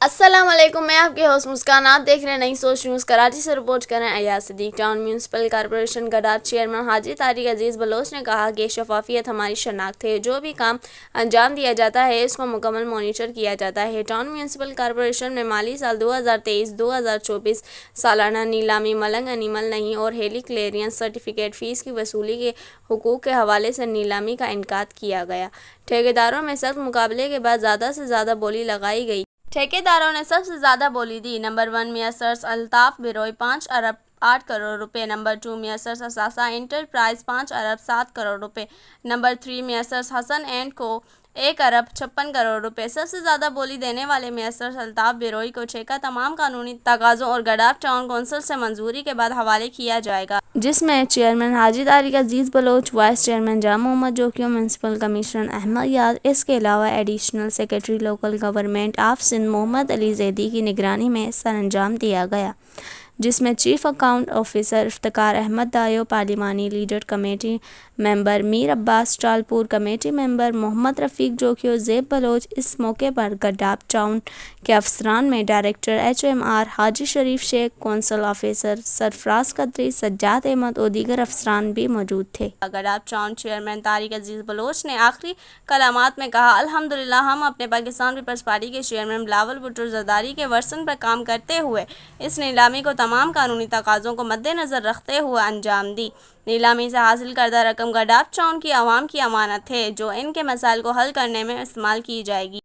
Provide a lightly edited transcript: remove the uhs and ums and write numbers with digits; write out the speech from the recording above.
अस्सलाम वालेकुम, मैं आपके होस्ट मुस्कान। आप देख रहे हैं नई सोच न्यूज़। कराची से रिपोर्ट कर रहे हैं Ayaz Siddiqui. Town municipal corporation गडार चेयरमैन हाजी तारिक अजीज़ बलोच ने कहा कि शफाफियत हमारी शनाख्त है। जो भी काम अंजाम दिया जाता है इसको मुकम्मल मॉनिटर किया जाता है। टाउन म्यूनसिपल कॉरपोरेशन में माली साल 2023-2024 सालाना नीलामी, मलंग एनिमल नहीं और हेली क्लियरेंस सर्टिफिकेट फ़ीस की वसूली के हुकूक के हवाले से नीलामी का इनकाद किया गया। ठेकेदारों में सख्त मुकाबले के बाद ज़्यादा से ज़्यादा बोली लगाई गई। ठेकेदारों ने सबसे ज़्यादा बोली दी। नंबर 1 मियसर्स अल्ताफ़ बिरोई 5 अरब 8 करोड़ रुपए। नंबर 2 मियसर्स असासा इंटरप्राइज 5 अरब 7 करोड़ रुपए। नंबर 3 मियसर्स हसन एंड को 1 अरब 56 करोड़ रुपए। सबसे ज़्यादा बोली देने वाले मियसर्स अल्ताफ़ बिरोई को ठेका तमाम कानूनी तकाज़ों और गडाफ टाउन कौंसिल से मंजूरी के बाद हवाले किया जाएगा, जिसमें chairman Haji Tariq Aziz Baloch, vice chairman Jam Mohammad Jokhio, municipal commissioner Ahmed Yad, इसके अलावा additional secretary local government of Sindh Mohammad Ali Zaidi की निगरानी में सर अंजाम दिया गया, जिसमें chief account officer Iftikhar Ahmed Dayo, पार्लिमानी leader committee member Mir Abbas Talpur, committee member Mohammad Rafiq Jokhio, Zeb Baloch. इस मौके पर गडाफ टाउन के अफसरान में director HMR Haji Sharif Sheikh, council officer Sarfaraz Kadiri, Sajjad Ahmad और दीगर अफसरान भी मौजूद थे। गडाफ टाउन चेयरमैन तारिक अजीज़ बलोच ने आखिरी कलामात में कहा, अल्हम्दुलिल्लाह हम अपने पाकिस्तान पीपल्स पार्टी के चेयरमैन बिलावल भुट्टो ज़रदारी के वर्सन पर काम करते हुए इस नीलामी को तमाम कानूनी तकाज़ों को मद्देनज़र रखते हुए अंजाम दी। नीलामी से हासिल करदा रकम गडाफ टाउन की आवाम की अमानत है, जो इनके मसाइल को हल करने में इस्तेमाल की जाएगी।